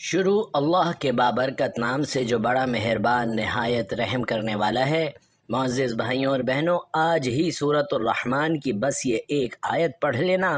شروع اللہ کے بابرکت نام سے جو بڑا مہربان نہایت رحم کرنے والا ہے۔ معزز بھائیوں اور بہنوں، آج ہی سورۃ الرحمن کی بس یہ ایک آیت پڑھ لینا،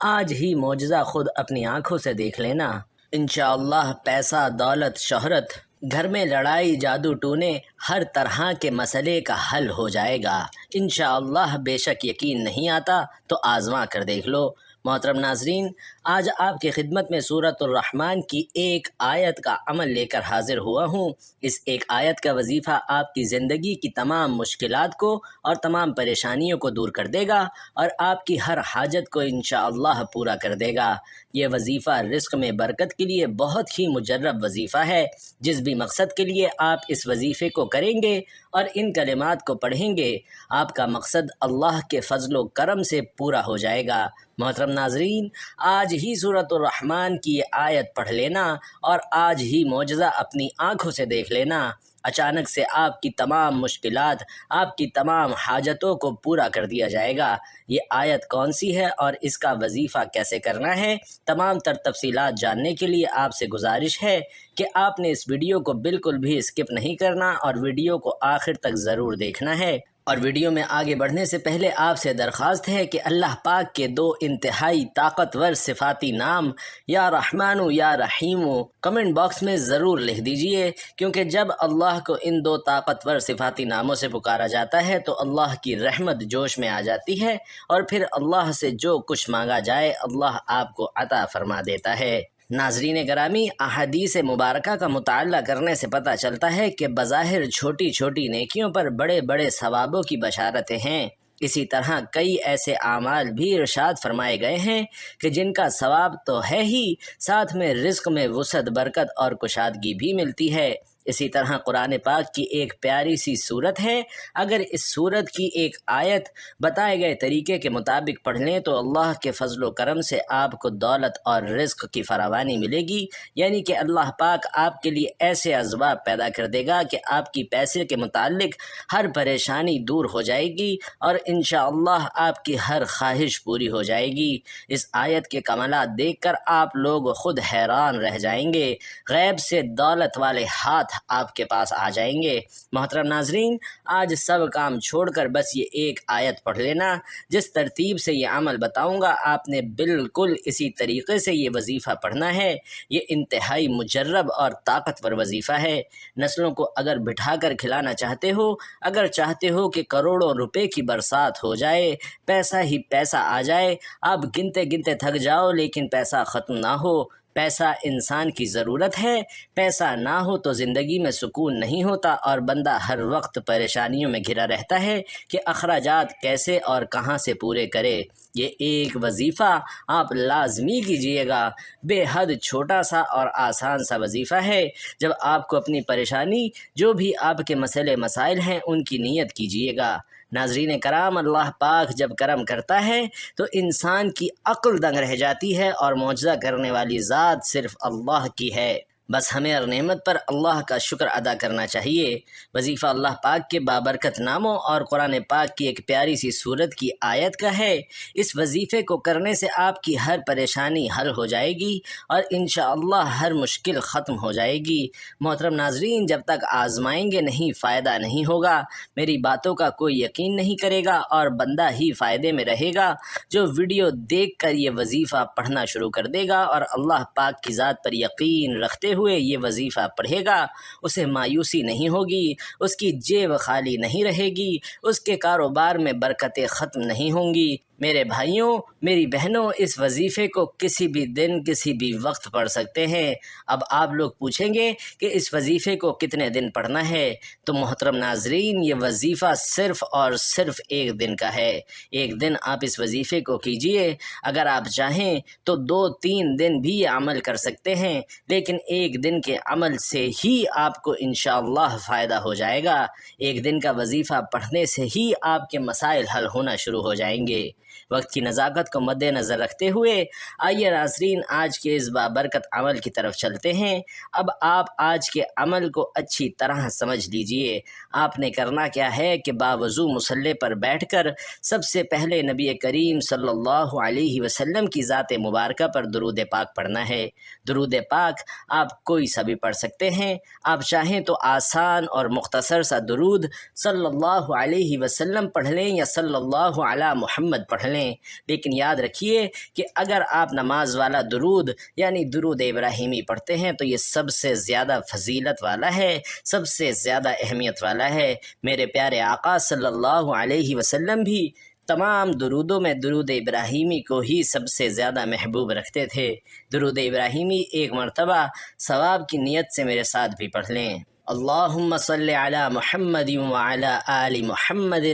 آج ہی معجزہ خود اپنی آنکھوں سے دیکھ لینا۔ انشاءاللہ پیسہ، دولت، شہرت، گھر میں لڑائی، جادو ٹونے، ہر طرح کے مسئلے کا حل ہو جائے گا انشاءاللہ۔ بے شک یقین نہیں آتا تو آزما کر دیکھ لو۔ محترم ناظرین، آج آپ کی خدمت میں سورۃ الرحمن کی ایک آیت کا عمل لے کر حاضر ہوا ہوں۔ اس ایک آیت کا وظیفہ آپ کی زندگی کی تمام مشکلات کو اور تمام پریشانیوں کو دور کر دے گا اور آپ کی ہر حاجت کو انشاءاللہ پورا کر دے گا۔ یہ وظیفہ رزق میں برکت کے لیے بہت ہی مجرب وظیفہ ہے۔ جس بھی مقصد کے لیے آپ اس وظیفے کو کریں گے اور ان کلمات کو پڑھیں گے، آپ کا مقصد اللہ کے فضل و کرم سے پورا ہو جائے گا۔ محترم ناظرین، آج ہی سورۃ الرحمن کی یہ آیت پڑھ لینا اور آج ہی معجزہ اپنی آنکھوں سے دیکھ لینا۔ اچانک سے آپ کی تمام مشکلات، آپ کی تمام حاجتوں کو پورا کر دیا جائے گا۔ یہ آیت کون سی ہے اور اس کا وظیفہ کیسے کرنا ہے، تمام تر تفصیلات جاننے کے لیے آپ سے گزارش ہے کہ آپ نے اس ویڈیو کو بالکل بھی اسکپ نہیں کرنا اور ویڈیو کو آخر تک ضرور دیکھنا ہے۔ اور ویڈیو میں آگے بڑھنے سے پہلے آپ سے درخواست ہے کہ اللہ پاک کے دو انتہائی طاقتور صفاتی نام یا رحمان یا رحیم کمنٹ باکس میں ضرور لکھ دیجئے، کیونکہ جب اللہ کو ان دو طاقتور صفاتی ناموں سے پکارا جاتا ہے تو اللہ کی رحمت جوش میں آ جاتی ہے اور پھر اللہ سے جو کچھ مانگا جائے اللہ آپ کو عطا فرما دیتا ہے۔ ناظرین گرامی، احادیث مبارکہ کا مطالعہ کرنے سے پتہ چلتا ہے کہ بظاہر چھوٹی چھوٹی نیکیوں پر بڑے بڑے ثوابوں کی بشارتیں ہیں۔ اسی طرح کئی ایسے اعمال بھی ارشاد فرمائے گئے ہیں کہ جن کا ثواب تو ہے ہی، ساتھ میں رزق میں وسعت، برکت اور کشادگی بھی ملتی ہے۔ اسی طرح قرآن پاک کی ایک پیاری سی سورت ہے، اگر اس سورت کی ایک آیت بتائے گئے طریقے کے مطابق پڑھ لیں تو اللہ کے فضل و کرم سے آپ کو دولت اور رزق کی فراوانی ملے گی، یعنی کہ اللہ پاک آپ کے لیے ایسے اسباب پیدا کر دے گا کہ آپ کی پیسے کے متعلق ہر پریشانی دور ہو جائے گی اور انشاءاللہ آپ کی ہر خواہش پوری ہو جائے گی۔ اس آیت کے کمالات دیکھ کر آپ لوگ خود حیران رہ جائیں گے، غیب سے دولت والے ہاتھ آپ کے پاس آ جائیں گے۔ محترم ناظرین، آج سب کام چھوڑ کر بس یہ ایک آیت پڑھ لینا۔ جس ترتیب سے یہ عمل بتاؤں گا آپ نے بالکل اسی طریقے سے یہ وظیفہ پڑھنا ہے۔ یہ انتہائی مجرب اور طاقتور وظیفہ ہے۔ نسلوں کو اگر بٹھا کر کھلانا چاہتے ہو، اگر چاہتے ہو کہ کروڑوں روپے کی برسات ہو جائے، پیسہ ہی پیسہ آ جائے، آپ گنتے گنتے تھک جاؤ لیکن پیسہ ختم نہ ہو۔ پیسہ انسان کی ضرورت ہے، پیسہ نہ ہو تو زندگی میں سکون نہیں ہوتا اور بندہ ہر وقت پریشانیوں میں گھرا رہتا ہے کہ اخراجات کیسے اور کہاں سے پورے کرے۔ یہ ایک وظیفہ آپ لازمی کیجئے گا، بے حد چھوٹا سا اور آسان سا وظیفہ ہے۔ جب آپ کو اپنی پریشانی، جو بھی آپ کے مسئلے مسائل ہیں، ان کی نیت کیجئے گا۔ ناظرین کرام، اللہ پاک جب کرم کرتا ہے تو انسان کی عقل دنگ رہ جاتی ہے اور معجزہ کرنے والی ذات صرف اللہ کی ہے۔ بس ہمیں ہر نعمت پر اللہ کا شکر ادا کرنا چاہیے۔ وظیفہ اللہ پاک کے بابرکت ناموں اور قرآن پاک کی ایک پیاری سی سورت کی آیت کا ہے۔ اس وظیفے کو کرنے سے آپ کی ہر پریشانی حل ہو جائے گی اور انشاءاللہ ہر مشکل ختم ہو جائے گی۔ محترم ناظرین، جب تک آزمائیں گے نہیں فائدہ نہیں ہوگا۔ میری باتوں کا کوئی یقین نہیں کرے گا اور بندہ ہی فائدے میں رہے گا جو ویڈیو دیکھ کر یہ وظیفہ پڑھنا شروع کر دے گا اور اللہ پاک کی ذات پر یقین رکھتے ہوئے یہ وظیفہ پڑھے گا، اسے مایوسی نہیں ہوگی، اس کی جیب خالی نہیں رہے گی، اس کے کاروبار میں برکتیں ختم نہیں ہوں گی۔ میرے بھائیوں، میری بہنوں، اس وظیفے کو کسی بھی دن، کسی بھی وقت پڑھ سکتے ہیں۔ اب آپ لوگ پوچھیں گے کہ اس وظیفے کو کتنے دن پڑھنا ہے، تو محترم ناظرین، یہ وظیفہ صرف اور صرف ایک دن کا ہے۔ ایک دن آپ اس وظیفے کو کیجئے، اگر آپ چاہیں تو 2-3 دن بھی یہ عمل کر سکتے ہیں، لیکن ایک دن کے عمل سے ہی آپ کو انشاءاللہ فائدہ ہو جائے گا۔ ایک دن کا وظیفہ پڑھنے سے ہی آپ کے مسائل حل ہونا شروع ہو جائیں گے۔ وقت کی نزاکت کو مد نظر رکھتے ہوئے آئیے ناظرین آج کے اس بابرکت عمل کی طرف چلتے ہیں۔ اب آپ آج کے عمل کو اچھی طرح سمجھ لیجئے۔ آپ نے کرنا کیا ہے کہ باوضو مصلی پر بیٹھ کر سب سے پہلے نبی کریم صلی اللہ علیہ وسلم کی ذات مبارکہ پر درود پاک پڑھنا ہے۔ درود پاک آپ کوئی سا بھی پڑھ سکتے ہیں، آپ چاہیں تو آسان اور مختصر سا درود صلی اللہ علیہ وسلم پڑھ لیں یا صلی اللہ علی محمد پڑھ لیں، لیکن یاد رکھیے کہ اگر آپ نماز والا درود یعنی درود ابراہیمی پڑھتے ہیں تو یہ سب سے زیادہ فضیلت والا ہے، سب سے زیادہ اہمیت والا ہے۔ میرے پیارے آقا صلی اللہ علیہ وسلم بھی تمام درودوں میں درود ابراہیمی کو ہی سب سے زیادہ محبوب رکھتے تھے۔ درود ابراہیمی ایک مرتبہ ثواب کی نیت سے میرے ساتھ بھی پڑھ لیں۔ اللہم صلی علی محمد وعلی آل محمد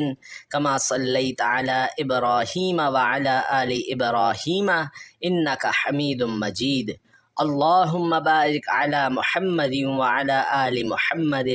کما صلیت علی ابراہیم وعلی آل ابراہیم انک حمید مجید۔ اللہم بارک علی محمد وعلی آل محمد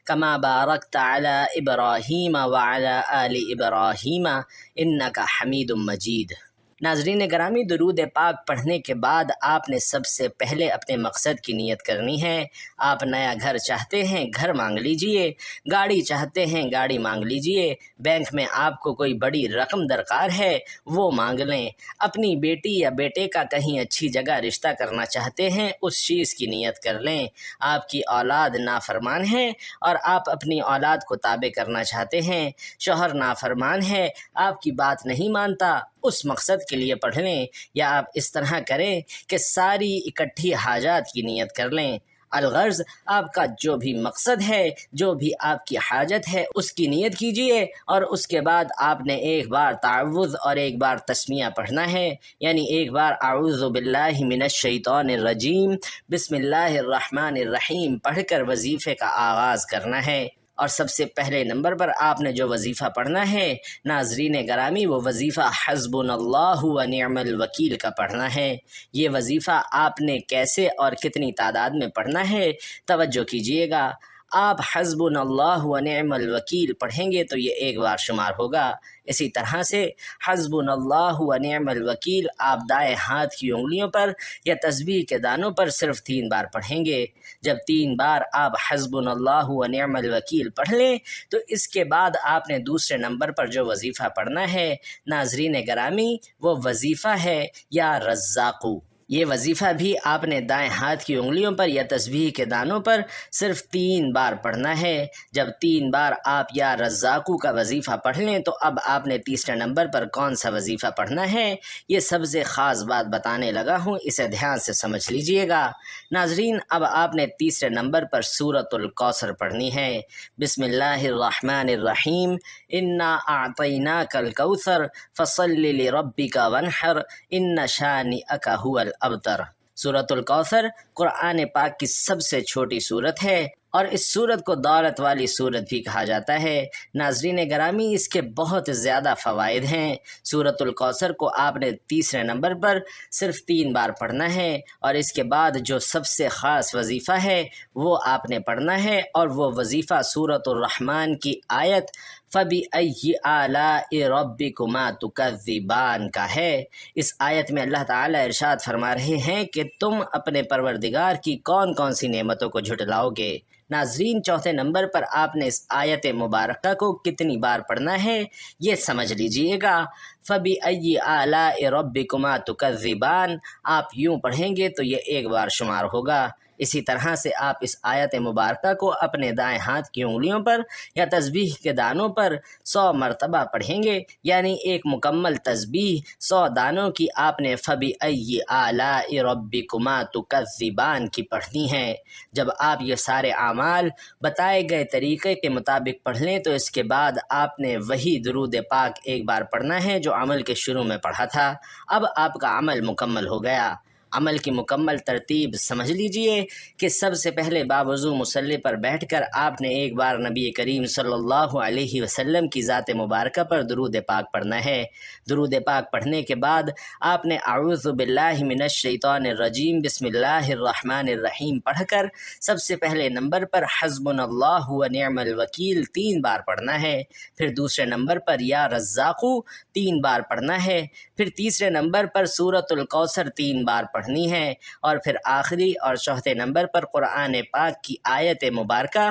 کما بارکت علی ابراہیم وعلی آل ابراہیم انک حمید مجید۔ ناظرین گرامی، درود پاک پڑھنے کے بعد آپ نے سب سے پہلے اپنے مقصد کی نیت کرنی ہے۔ آپ نیا گھر چاہتے ہیں، گھر مانگ لیجئے، گاڑی چاہتے ہیں، گاڑی مانگ لیجئے، بینک میں آپ کو کوئی بڑی رقم درکار ہے وہ مانگ لیں، اپنی بیٹی یا بیٹے کا کہیں اچھی جگہ رشتہ کرنا چاہتے ہیں اس چیز کی نیت کر لیں۔ آپ کی اولاد نافرمان ہے اور آپ اپنی اولاد کو تابع کرنا چاہتے ہیں، شوہر نافرمان ہے، آپ کی بات نہیں مانتا، اس مقصد کے لیے پڑھ لیں۔ یا آپ اس طرح کریں کہ ساری اکٹھی حاجات کی نیت کر لیں۔ الغرض آپ کا جو بھی مقصد ہے، جو بھی آپ کی حاجت ہے اس کی نیت کیجئے، اور اس کے بعد آپ نے ایک بار تعوذ اور ایک بار تسمیہ پڑھنا ہے، یعنی ایک بار اعوذ باللہ من الشیطان الرجیم بسم اللہ الرحمن الرحیم پڑھ کر وظیفے کا آغاز کرنا ہے۔ اور سب سے پہلے نمبر پر آپ نے جو وظیفہ پڑھنا ہے ناظرین گرامی، وہ وظیفہ حسبنا اللہ و نعم الوکیل کا پڑھنا ہے۔ یہ وظیفہ آپ نے کیسے اور کتنی تعداد میں پڑھنا ہے توجہ کیجئے گا۔ آپ حسبنا اللہ و نعم الوکیل پڑھیں گے تو یہ ایک بار شمار ہوگا۔ اسی طرح سے حسبنا اللہ و نعم الوکیل آپ دائیں ہاتھ کی انگلیوں پر یا تسبیح کے دانوں پر صرف 3 بار پڑھیں گے۔ جب 3 بار آپ حسبنا اللہ و نعم الوکیل پڑھ لیں تو اس کے بعد آپ نے دوسرے نمبر پر جو وظیفہ پڑھنا ہے ناظرین گرامی، وہ وظیفہ ہے یا رزاقو۔ یہ وظیفہ بھی آپ نے دائیں ہاتھ کی انگلیوں پر یا تسبیح کے دانوں پر صرف 3 بار پڑھنا ہے۔ جب 3 بار آپ یا رزاقو کا وظیفہ پڑھ لیں تو اب آپ نے تیسرے نمبر پر کون سا وظیفہ پڑھنا ہے، یہ سب سے خاص بات بتانے لگا ہوں، اسے دھیان سے سمجھ لیجئے گا۔ ناظرین اب آپ نے تیسرے نمبر پر سورۃ الکوثر پڑھنی ہے۔ بسم اللہ الرحمن الرحیم انا اعطیناک الکوثر فصل لربک وانحر ان شانئک هو الابتر۔ سورۃ الکوثر قرآن پاک کی سب سے چھوٹی سورت ہے اور اس سورت کو دولت والی سورت بھی کہا جاتا ہے۔ ناظرین گرامی، اس کے بہت زیادہ فوائد ہیں۔ سورۃ الکوثر کو آپ نے تیسرے نمبر پر صرف 3 بار پڑھنا ہے، اور اس کے بعد جو سب سے خاص وظیفہ ہے وہ آپ نے پڑھنا ہے، اور وہ وظیفہ سورۃ الرحمن کی آیت فَبِأَيِّ آلَاءِ رَبِّكُمَا تُكَذِّبَانِ کا ہے۔ اس آیت میں اللہ تعالیٰ ارشاد فرما رہے ہیں کہ تم اپنے پروردگار کی کون کون سی نعمتوں کو جھٹلاؤ گے۔ ناظرین چوتھے نمبر پر آپ نے اس آیت مبارکہ کو کتنی بار پڑھنا ہے یہ سمجھ لیجئے گا۔ فَبِأَيِّ آلَاءِ رَبِّكُمَا تُكَذِّبَانِ آپ یوں پڑھیں گے تو یہ ایک بار شمار ہوگا۔ اسی طرح سے آپ اس آیت مبارکہ کو اپنے دائیں ہاتھ کی انگلیوں پر یا تسبیح کے دانوں پر 100 مرتبہ پڑھیں گے، یعنی ایک مکمل تسبیح 100 دانوں کی آپ نے فَبِأَيِّ آلَاءِ رَبِّكُمَا تُكَذِّبَانِ کی پڑھنی ہے۔ جب آپ یہ سارے اعمال بتائے گئے طریقے کے مطابق پڑھ لیں تو اس کے بعد آپ نے وہی درود پاک ایک بار پڑھنا ہے جو عمل کے شروع میں پڑھا تھا۔ اب آپ کا عمل مکمل ہو گیا۔ عمل کی مکمل ترتیب سمجھ لیجئے کہ سب سے پہلے باوضو مصلی پر بیٹھ کر آپ نے ایک بار نبی کریم صلی اللہ علیہ وسلم کی ذات مبارکہ پر درود پاک پڑھنا ہے۔ درود پاک پڑھنے کے بعد آپ نے اعوذ باللہ من الشیطان الرجیم بسم اللہ الرحمن الرحیم پڑھ کر سب سے پہلے نمبر پر حسبنا اللہ و نعم الوکیل 3 بار پڑھنا ہے، پھر دوسرے نمبر پر یا رزاقو 3 بار پڑھنا ہے، پھر تیسرے نمبر پر سورۃ الکوثر 3 بار پڑھنی ہے، اور پھر آخری اور چوتھے نمبر پر قرآن پاک کی آیت مبارکہ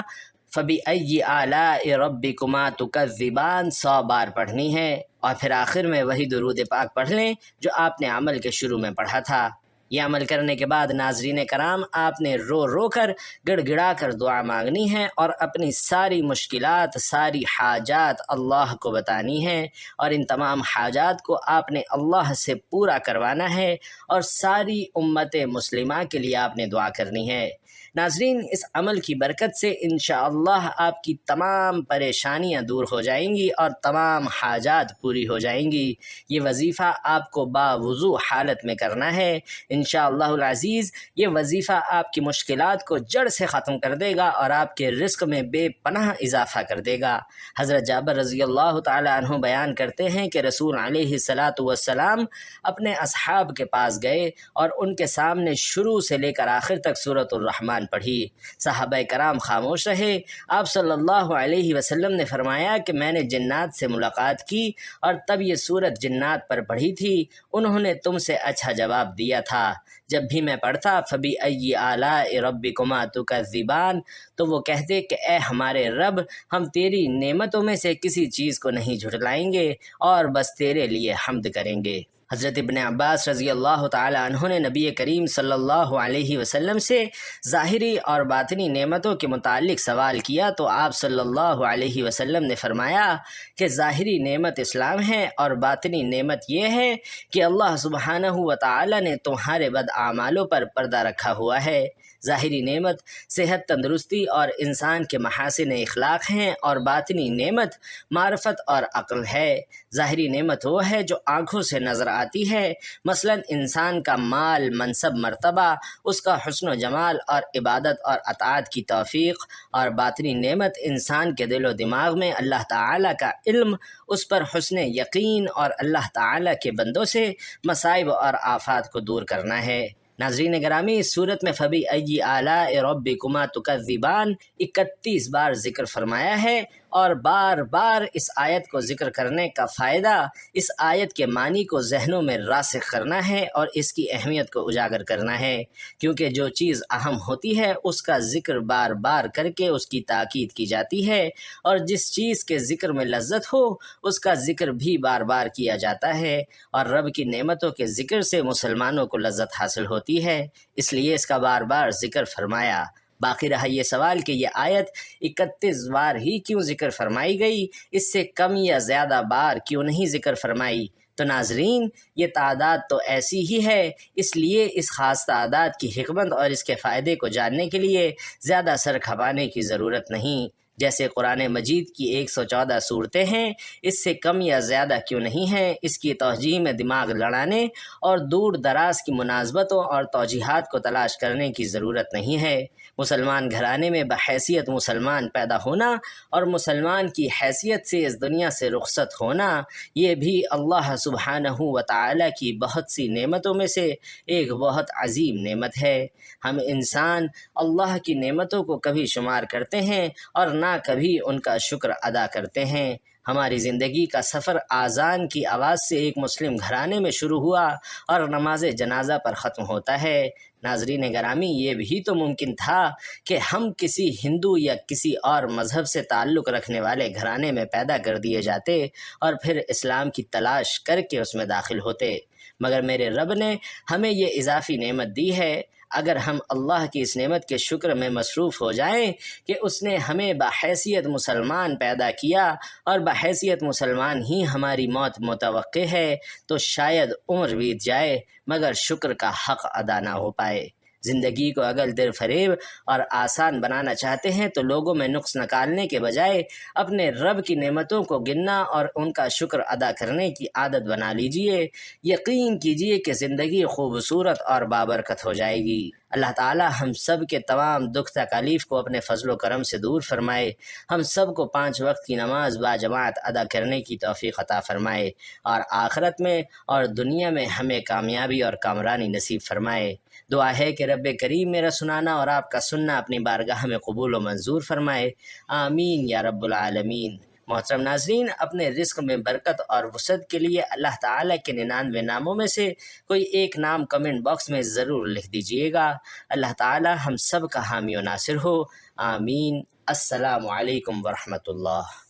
فَبِأَيِّ آلَاءِ رَبِّكُمَا تُكَذِّبَانِ 100 بار پڑھنی ہے، اور پھر آخر میں وہی درود پاک پڑھ لیں جو آپ نے عمل کے شروع میں پڑھا تھا۔ یہ عمل کرنے کے بعد ناظرین کرام آپ نے رو رو کر گڑ گڑا کر دعا مانگنی ہے اور اپنی ساری مشکلات ساری حاجات اللہ کو بتانی ہیں، اور ان تمام حاجات کو آپ نے اللہ سے پورا کروانا ہے اور ساری امت مسلمہ کے لیے آپ نے دعا کرنی ہے۔ ناظرین، اس عمل کی برکت سے انشاءاللہ آپ کی تمام پریشانیاں دور ہو جائیں گی اور تمام حاجات پوری ہو جائیں گی۔ یہ وظیفہ آپ کو باوضو حالت میں کرنا ہے۔ انشاءاللہ العزیز یہ وظیفہ آپ کی مشکلات کو جڑ سے ختم کر دے گا اور آپ کے رزق میں بے پناہ اضافہ کر دے گا۔ حضرت جابر رضی اللہ تعالی عنہ بیان کرتے ہیں کہ رسول علیہ الصلاۃ والسلام اپنے اصحاب کے پاس گئے اور ان کے سامنے شروع سے لے کر آخر تک سورۃ الرحمن پڑھی۔ صحابہ کرام خاموش رہے۔ آپ صلی اللہ علیہ وسلم نے فرمایا کہ میں نے جنات سے ملاقات کی اور تب یہ سورت جنات پر پڑھی تھی، انہوں نے تم سے اچھا جواب دیا تھا۔ جب بھی میں پڑھتا فَبِأَيِّ آلَاءِ رَبِّكُمَا تُكَذِّبَانِ تو وہ کہتے کہ اے ہمارے رب، ہم تیری نعمتوں میں سے کسی چیز کو نہیں جھٹلائیں گے اور بس تیرے لیے حمد کریں گے۔ حضرت ابن عباس رضی اللہ تعالی عنہ نے نبی کریم صلی اللہ علیہ وسلم سے ظاہری اور باطنی نعمتوں کے متعلق سوال کیا تو آپ صلی اللہ علیہ وسلم نے فرمایا کہ ظاہری نعمت اسلام ہے اور باطنی نعمت یہ ہے کہ اللہ سبحانہ و تعالی نے تمہارے بد اعمالوں پر پردہ رکھا ہوا ہے۔ ظاہری نعمت صحت تندرستی اور انسان کے محاسن اخلاق ہیں، اور باطنی نعمت معرفت اور عقل ہے۔ ظاہری نعمت وہ ہے جو آنکھوں سے نظر آتی ہے، مثلا انسان کا مال، منصب، مرتبہ، اس کا حسن و جمال اور عبادت اور اطاعت کی توفیق، اور باطنی نعمت انسان کے دل و دماغ میں اللہ تعالیٰ کا علم، اس پر حسن یقین اور اللہ تعالیٰ کے بندوں سے مصائب اور آفات کو دور کرنا ہے۔ ناظرین گرامی، اس صورت میں فَبِأَيِّ آلَاءِ رَبِّكُمَا تُكَذِّبَانِ 31 بار ذکر فرمایا ہے، اور بار بار اس آیت کو ذکر کرنے کا فائدہ اس آیت کے معنی کو ذہنوں میں راسخ کرنا ہے اور اس کی اہمیت کو اجاگر کرنا ہے، کیونکہ جو چیز اہم ہوتی ہے اس کا ذکر بار بار کر کے اس کی تاکید کی جاتی ہے، اور جس چیز کے ذکر میں لذت ہو اس کا ذکر بھی بار بار کیا جاتا ہے، اور رب کی نعمتوں کے ذکر سے مسلمانوں کو لذت حاصل ہوتی ہے، اس لیے اس کا بار بار ذکر فرمایا۔ باقی رہا یہ سوال کہ یہ آیت 31 بار ہی کیوں ذکر فرمائی گئی، اس سے کم یا زیادہ بار کیوں نہیں ذکر فرمائی؟ تو ناظرین، یہ تعداد تو ایسی ہی ہے، اس لیے اس خاص تعداد کی حکمت اور اس کے فائدے کو جاننے کے لیے زیادہ سر کھپانے کی ضرورت نہیں۔ جیسے قرآن مجید کی 114 صورتیں ہیں، اس سے کم یا زیادہ کیوں نہیں ہیں، اس کی توجیہ میں دماغ لڑانے اور دور دراز کی مناسبتوں اور توجیہات کو تلاش کرنے کی ضرورت نہیں ہے۔ مسلمان گھرانے میں بحیثیت مسلمان پیدا ہونا اور مسلمان کی حیثیت سے اس دنیا سے رخصت ہونا، یہ بھی اللہ سبحانہ و تعالی کی بہت سی نعمتوں میں سے ایک بہت عظیم نعمت ہے۔ ہم انسان اللہ کی نعمتوں کو کبھی شمار کرتے ہیں اور نہ کبھی ان کا شکر ادا کرتے ہیں۔ ہماری زندگی کا سفر آذان کی آواز سے ایک مسلم گھرانے میں شروع ہوا اور نماز جنازہ پر ختم ہوتا ہے۔ ناظرین گرامی، یہ بھی تو ممکن تھا کہ ہم کسی ہندو یا کسی اور مذہب سے تعلق رکھنے والے گھرانے میں پیدا کر دیے جاتے اور پھر اسلام کی تلاش کر کے اس میں داخل ہوتے، مگر میرے رب نے ہمیں یہ اضافی نعمت دی ہے۔ اگر ہم اللہ کی اس نعمت کے شکر میں مصروف ہو جائیں کہ اس نے ہمیں بحیثیت مسلمان پیدا کیا اور بحیثیت مسلمان ہی ہماری موت متوقع ہے، تو شاید عمر بیت جائے مگر شکر کا حق ادا نہ ہو پائے۔ زندگی کو اگر دیر فریب اور آسان بنانا چاہتے ہیں تو لوگوں میں نقص نکالنے کے بجائے اپنے رب کی نعمتوں کو گننا اور ان کا شکر ادا کرنے کی عادت بنا لیجئے۔ یقین کیجئے کہ زندگی خوبصورت اور بابرکت ہو جائے گی۔ اللہ تعالی ہم سب کے تمام دکھ تکالیف کو اپنے فضل و کرم سے دور فرمائے، ہم سب کو 5 وقت کی نماز باجماعت ادا کرنے کی توفیق عطا فرمائے، اور آخرت میں اور دنیا میں ہمیں کامیابی اور کامرانی نصیب فرمائے۔ دعا ہے کہ رب کریم میرا سنانا اور آپ کا سننا اپنی بارگاہ میں قبول و منظور فرمائے، آمین یا رب العالمین۔ محترم ناظرین، اپنے رزق میں برکت اور وسعت کے لیے اللہ تعالیٰ کے 99 ناموں میں سے کوئی ایک نام کمنٹ باکس میں ضرور لکھ دیجئے گا۔ اللہ تعالیٰ ہم سب کا حامی و ناصر ہو، آمین۔ السلام علیکم ورحمۃ اللہ۔